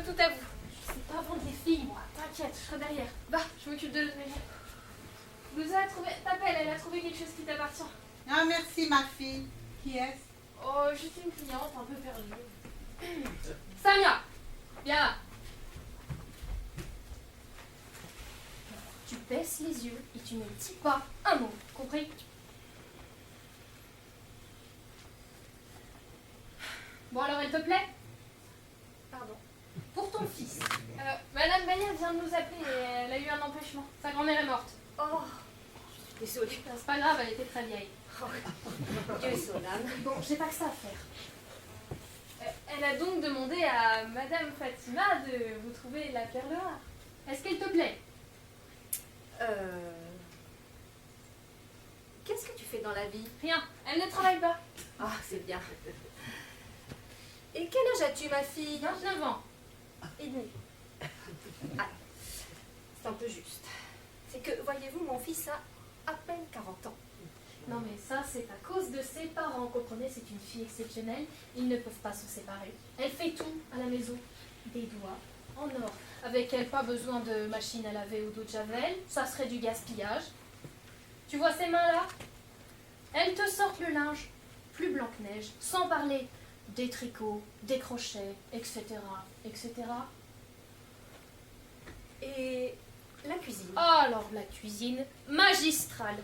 tout à vous. Je sais pas vendre les filles, moi. T'inquiète, je serai derrière. Va, je m'occupe de l'autre ménage. Louisa a trouvé... T'appelle, elle a trouvé quelque chose qui t'appartient. Ah, merci, ma fille. Qui est-ce? Oh, juste une cliente un peu perdue. Samia, viens là. Tu baisses les yeux et tu ne dis pas un mot, compris? Bon alors, elle te plaît? Pardon. Pour ton fils. Madame Bayard vient de nous appeler et elle a eu un empêchement. Sa grand-mère est morte. Oh, je suis désolée. C'est pas grave, elle était très vieille. Oh, Dieu est son âme. Bon, j'ai pas que ça à faire. Elle a donc demandé à Madame Fatima de vous trouver la perle rare. Est-ce qu'elle te plaît? Qu'est-ce que tu fais dans la vie? Rien, elle ne travaille pas. Ah, c'est bien. Et quel âge as-tu, ma fille? 29 ans. Et demi. Ah, c'est un peu juste. C'est que, voyez-vous, mon fils a à peine 40 ans. Non mais ça, c'est à cause de ses parents. Comprenez, c'est une fille exceptionnelle. Ils ne peuvent pas se séparer. Elle fait tout à la maison. Des doigts en or. Avec elle, pas besoin de machine à laver ou d'eau de javel. Ça serait du gaspillage. Tu vois ces mains-là? Elles te sortent le linge plus blanc que neige. Sans parler des tricots, des crochets, etc. etc. Et la cuisine? Ah, alors la cuisine magistrale.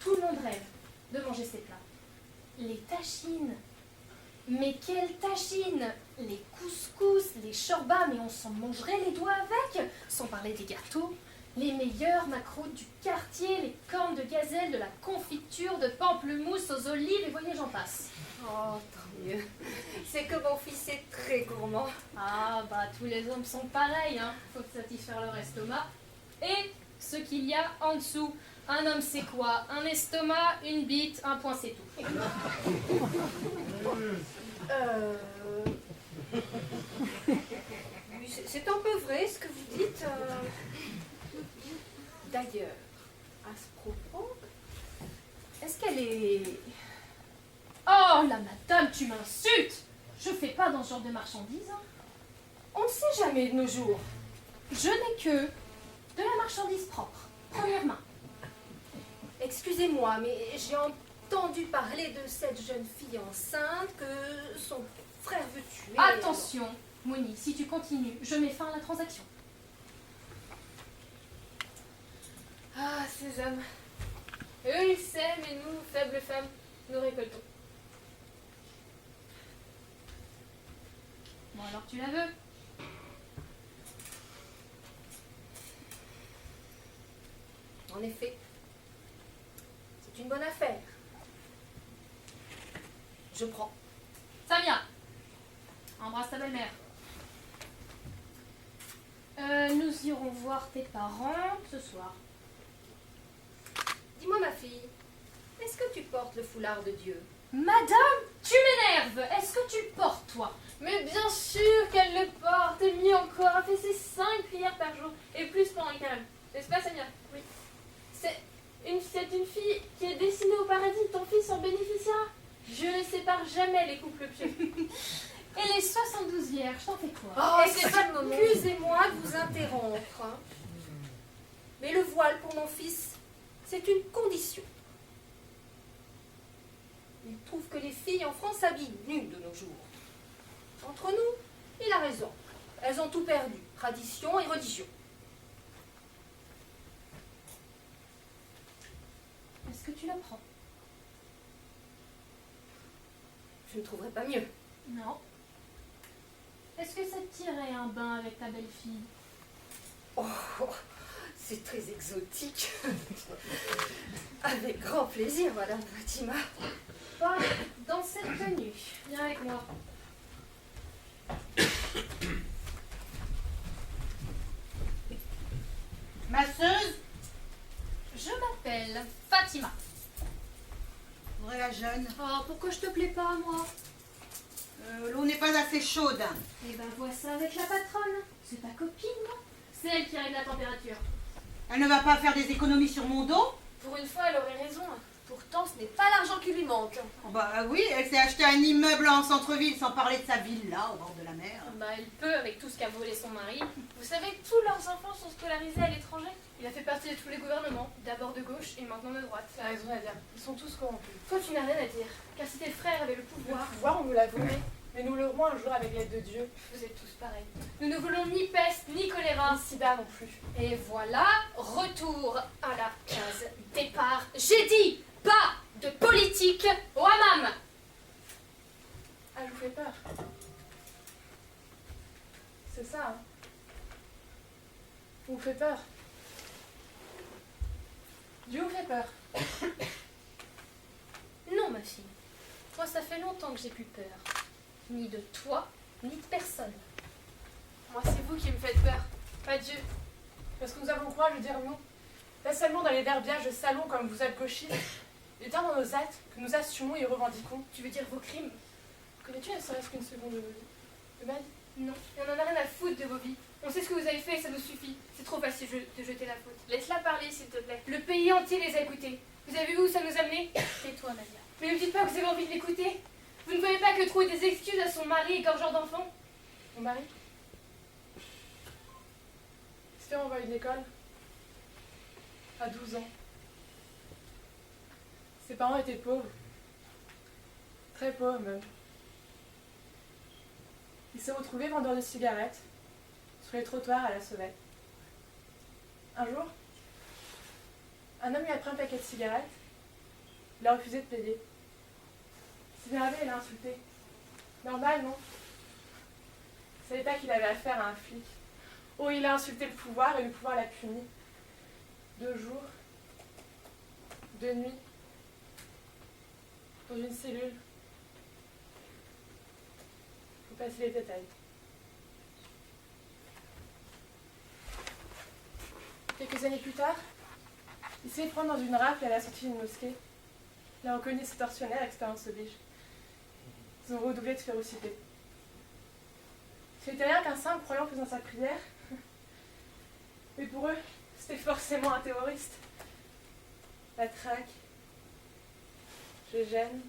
Tout le monde rêve de manger ces plats. Les tachines. Mais quelles tachines! Les couscous, les chorbas, mais on s'en mangerait les doigts avec. Sans parler des gâteaux, les meilleurs macroutes du quartier, les cornes de gazelle, de la confiture, de pamplemousse aux olives, et voyez, j'en passe. Oh, tant mieux. C'est que mon fils est très gourmand. Ah, bah tous les hommes sont pareils, hein. Faut satisfaire leur estomac. Et ce qu'il y a en dessous. Un homme, c'est quoi? Un estomac, une bite, un point, c'est tout. Oui, c'est un peu vrai ce que vous dites. D'ailleurs, à ce propos, est-ce qu'elle est... Oh là, madame, tu m'insultes! Je fais pas dans ce genre de marchandises. Hein. On ne sait jamais de nos jours. Je n'ai que de la marchandise propre, première main. Excusez-moi, mais j'ai entendu parler de cette jeune fille enceinte que son frère veut tuer. Attention, Moni, si tu continues, je mets fin à la transaction. Ah, ces hommes. Eux, ils sèment et nous, faibles femmes, nous récoltons. Bon, alors tu la veux? En effet, c'est une bonne affaire. Je prends. Samia, embrasse ta belle-mère. Nous irons voir tes parents ce soir. Dis-moi, ma fille, est-ce que tu portes le foulard de Dieu? Madame, tu m'énerves! Est-ce que tu le portes, toi? Mais bien sûr qu'elle le porte, et mieux encore, elle fait ses 5 prières par jour, et plus pendant le carême. N'est-ce pas, Samia? Oui. C'est une fille qui est destinée au paradis, ton fils en bénéficiera. Je ne sépare jamais les couples pieux. Et les 72 vierges, t'en fais quoi? Oh, c'est pas le moment. Excusez-moi de vous interrompre. Hein. Mais le voile pour mon fils, c'est une condition. Il trouve que les filles en France s'habillent nues de nos jours. Entre nous, il a raison. Elles ont tout perdu, tradition et religion. Est-ce que tu la prends? Je ne trouverais pas mieux. Non. Est-ce que ça te tirait un bain avec ta belle-fille? Oh, c'est très exotique. Avec grand plaisir, Madame Fatima. Pas dans cette tenue. Viens avec moi. Masseuse? Je m'appelle Fatima. Vrai la jeune. Oh, pourquoi je te plais pas, moi? L'eau n'est pas assez chaude. Eh ben, vois ça avec la patronne. C'est ta copine, non? C'est elle qui règle la température. Elle ne va pas faire des économies sur mon dos? Pour une fois, elle aurait raison. Pourtant, ce n'est pas l'argent qui lui manque. Oh bah oui, elle s'est acheté un immeuble en centre-ville sans parler de sa villa au bord de la mer. Bah, elle peut avec tout ce qu'a volé son mari. Vous savez que tous leurs enfants sont scolarisés à l'étranger. Il a fait partie de tous les gouvernements, d'abord de gauche et maintenant de droite. T'as raison, Nadia. Ils sont tous corrompus. Toi, tu n'as rien à dire, car si tes frères avaient le pouvoir, Le pouvoir, on nous l'a volé. Mais nous l'aurons un jour avec l'aide de Dieu. vous êtes tous pareils. Nous ne voulons ni peste, ni choléra. Ni sida non plus. Et voilà, retour à la case départ. J'ai dit pas de politique au hammam. Ah, je vous fais peur. C'est ça, hein. Vous faites peur. Dieu vous fait peur. Non, ma fille. Moi, ça fait longtemps que j'ai plus peur. Ni de toi, ni de personne. Moi, c'est vous qui me faites peur, pas Dieu. Parce que nous avons le courage de dire non. Pas seulement dans les verbiages de salon comme vous êtes gauchistes, mais bien dans nos actes que nous assumons et revendiquons. Tu veux dire vos crimes? Connais-tu ne serait-ce qu'une seconde de ma vie? Non, et on en a rien à foutre de vos vies. On sait ce que vous avez fait, ça nous suffit. C'est trop facile de jeter la faute. Laisse-la parler, s'il te plaît. Le pays entier les a écoutés. Vous avez vu où ça nous a menés? Tais-toi, Nadia. Mais ne me dites pas que vous avez envie de l'écouter. Vous ne voyez pas que trouver des excuses à son mari égorgeur d'enfants? Mon mari il se fait envoyer de l'école à 12 ans. Ses parents étaient pauvres. Très pauvres même. Il s'est retrouvé vendeur de cigarettes sur les trottoirs à la sauvette. Un jour, un homme lui a pris un paquet de cigarettes. Il a refusé de payer. Il s'est énervé et l'a insulté. Normal, non? Il ne savait pas qu'il avait affaire à un flic. Oh, il a insulté le pouvoir et le pouvoir l'a puni. 2 jours, 2 nuits, dans une cellule. Faut passer les détails. Quelques années plus tard, il s'est fait prendre dans une rafle à la sortie d'une mosquée. Il a reconnu ses tortionnaires, expérience oblige. Ils ont redoublé de férocité. C'était rien qu'un simple croyant faisant sa prière. Mais pour eux, c'était forcément un terroriste. La traque, je gêne,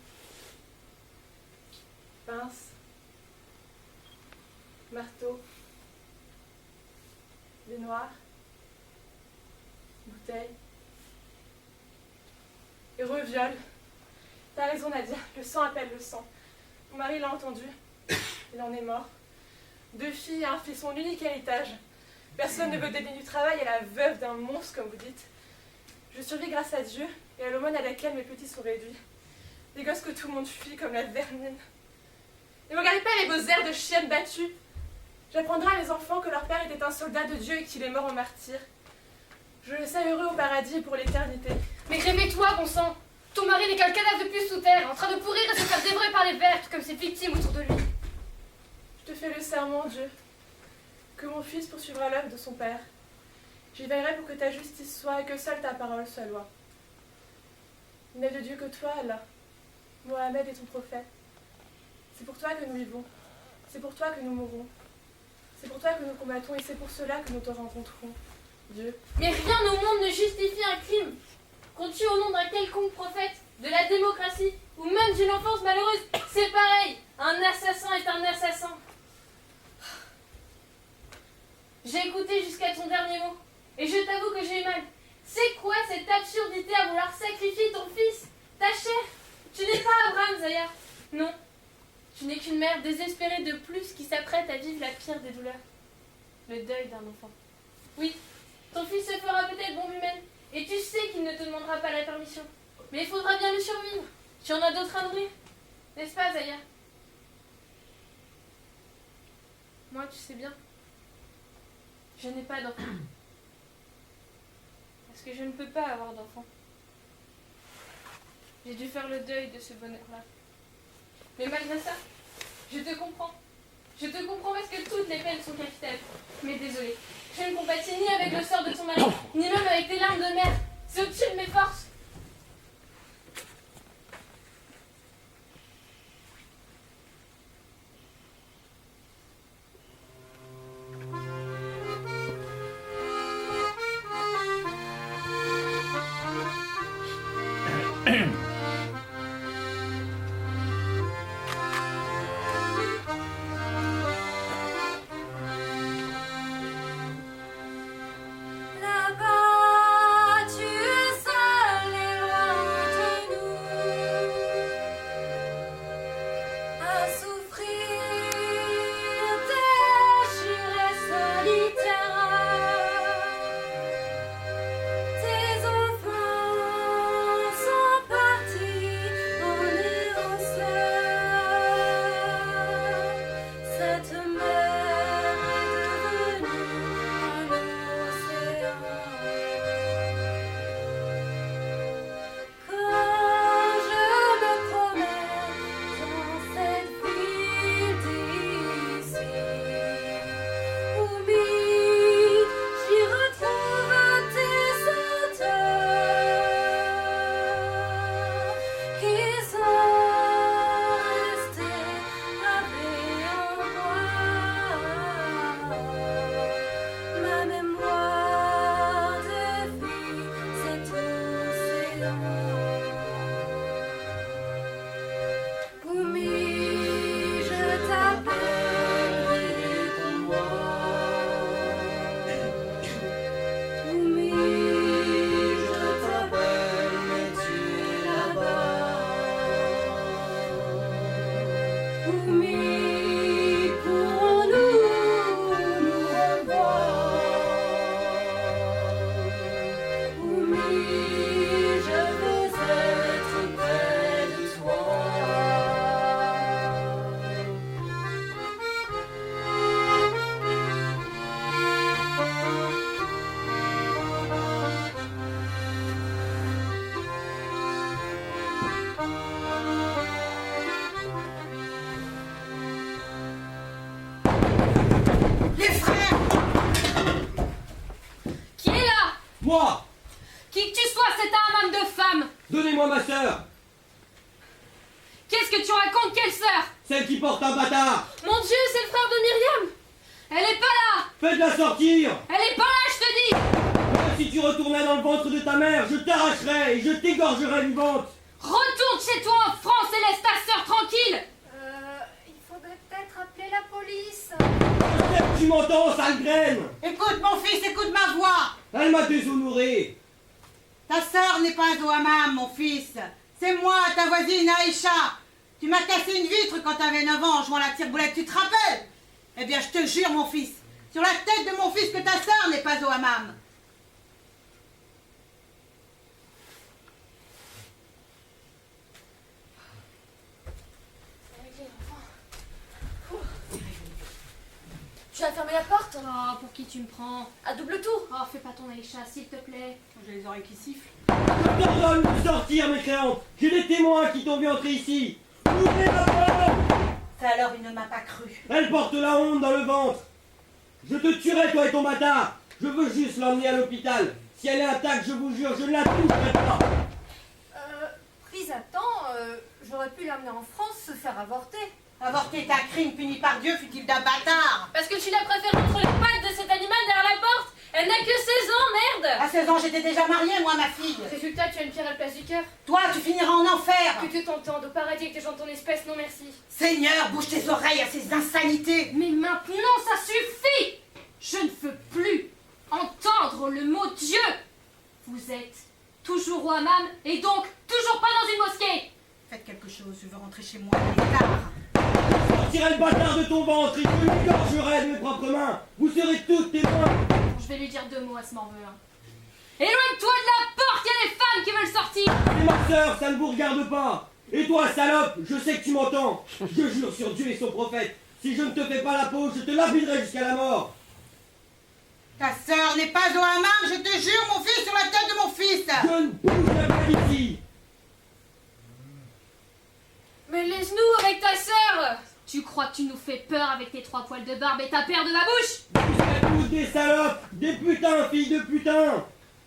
pince, marteau, les noirs, bouteille, et reviol. T'as raison Nadia, le sang appelle le sang. Mon mari l'a entendu, il en est mort. 2 filles et un fils, son unique héritage. Personne ne veut donner du travail à la veuve d'un monstre, comme vous dites. Je survis grâce à Dieu et à l'aumône à laquelle mes petits sont réduits. Des gosses que tout le monde fuit comme la vermine. Ne me regardez pas les beaux airs de chiennes battues. J'apprendrai à mes enfants que leur père était un soldat de Dieu et qu'il est mort en martyr. Je le sais heureux au paradis et pour l'éternité. Mais réveille-toi, bon sang. Ton mari n'est qu'un cadavre de plus sous terre, en train de pourrir et se faire dévorer par les vers, tout comme ses victimes autour de lui. Je te fais le serment, Dieu, que mon fils poursuivra l'œuvre de son père. J'y veillerai pour que ta justice soit et que seule ta parole soit loi. Il n'est de Dieu que toi, Allah. Mohamed est ton prophète. C'est pour toi que nous vivons. C'est pour toi que nous mourrons. C'est pour toi que nous combattons et c'est pour cela que nous te rencontrons, Dieu. Mais rien au monde ne justifie un crime. Qu'on tue au nom d'un quelconque prophète, de la démocratie, ou même d'une enfance malheureuse, c'est pareil. Un assassin est un assassin. J'ai écouté jusqu'à ton dernier mot, et je t'avoue que j'ai eu mal. C'est quoi cette absurdité à vouloir sacrifier ton fils, ta chair? Tu n'es pas Abraham, Zaya. Non, tu n'es qu'une mère désespérée de plus qui s'apprête à vivre la pire des douleurs. Le deuil d'un enfant. Oui, ton fils se fera peut-être bombe humaine, et tu sais qu'il ne te demandera pas la permission. Mais il faudra bien le survivre. Tu en as d'autres à nourrir. N'est-ce pas, Zaya? Moi, tu sais bien, je n'ai pas d'enfant. Parce que je ne peux pas avoir d'enfant. J'ai dû faire le deuil de ce bonheur-là. Mais malgré ça, je te comprends. Je te comprends parce que toutes les peines sont capitales. Mais désolé, je ne compatis ni avec le sort de ton mari, ni même avec tes larmes de mère. C'est au-dessus de mes forces. Moi! Qui que tu sois, c'est un hammam de femmes. Donnez-moi ma sœur! Qu'est-ce que tu racontes, quelle sœur? Celle qui porte un bâtard! Mon Dieu, c'est le frère de Myriam! Elle est pas là. Faites-la sortir! Elle est pas là, je te dis. Même si tu retournais dans le ventre de ta mère, je t'arracherai et je t'égorgerai vivante! Retourne chez toi en France et laisse ta sœur tranquille. Il faudrait peut-être appeler la police. Tu m'entends, sale graine? Écoute mon fils, écoute ma voix. Elle m'a déshonoré! Ta sœur n'est pas au hammam, mon fils. C'est moi, ta voisine Aïcha. Tu m'as cassé une vitre quand t'avais 9 ans en jouant à la tire-boulette, tu te rappelles? Eh bien, je te jure, mon fils, sur la tête de mon fils, que ta sœur n'est pas au hammam. Tu as fermé la porte? Oh, pour qui tu me prends? À double tour. Oh, fais pas ton Aïcha, s'il te plaît. J'ai les oreilles qui sifflent. Je t'ordonne de sortir, mécréante! J'ai des témoins qui t'ont vu entrer ici! Ouvrez la porte! Ça alors, il ne m'a pas cru. Elle porte la honte dans le ventre! Je te tuerai, toi et ton bâtard! Je veux juste l'emmener à l'hôpital! Si elle est intacte, je vous jure, je ne la toucherai pas! Prise à temps, j'aurais pu l'amener en France se faire avorter. Avorter est un crime puni par Dieu, fut-il d'un bâtard. Parce que tu l'as préférée entre les pattes de cet animal derrière la porte. Elle n'a que 16 ans, merde. À 16 ans, j'étais déjà mariée, moi, ma fille. Résultat, tu as une pierre à la place du cœur. Toi, tu finiras en enfer. Que Dieu t'entende, au paradis avec des gens de ton espèce, non merci. Seigneur, bouge tes oreilles à ces insanités. Mais maintenant, ça suffit. Je ne veux plus entendre le mot Dieu. Vous êtes toujours au hammam et donc toujours pas dans une mosquée. Faites quelque chose, je veux rentrer chez moi. Il est tard. Je sortirai le bâtard de ton ventre et je l'égorgerai de mes propres mains! Vous serez toutes témoins! Je vais lui dire 2 mots à ce morveux. Éloigne-toi de la porte, il y a des femmes qui veulent sortir. C'est ma sœur, ça ne vous regarde pas! Et toi, salope, je sais que tu m'entends! Je jure sur Dieu et son prophète, si je ne te fais pas la peau, je te lapiderai jusqu'à la mort! Ta sœur n'est pas au hammam, je te jure, mon fils, sur la tête de mon fils. Je ne bougerai pas d'ici! Mais laisse-nous avec ta sœur. Tu crois que tu nous fais peur avec tes 3 poils de barbe et ta paire de ma bouche? Vous serez tous des salopes! Des putains, filles de putains!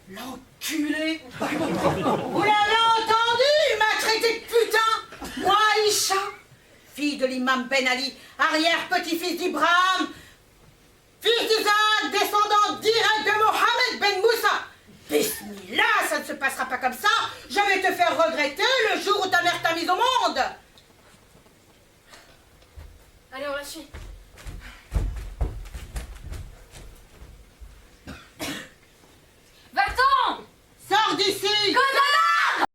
L'enculé. Vous l'avez entendu, il m'a traité de putain. Moi, Aïcha, fille de l'imam Ben Ali, arrière-petit-fils d'Ibrahim, fils d'Isaac, descendant direct de Mohammed Ben Moussa. Bismillah, ça ne se passera pas comme ça. Je vais te faire regretter le jour où ta mère t'a mise au monde.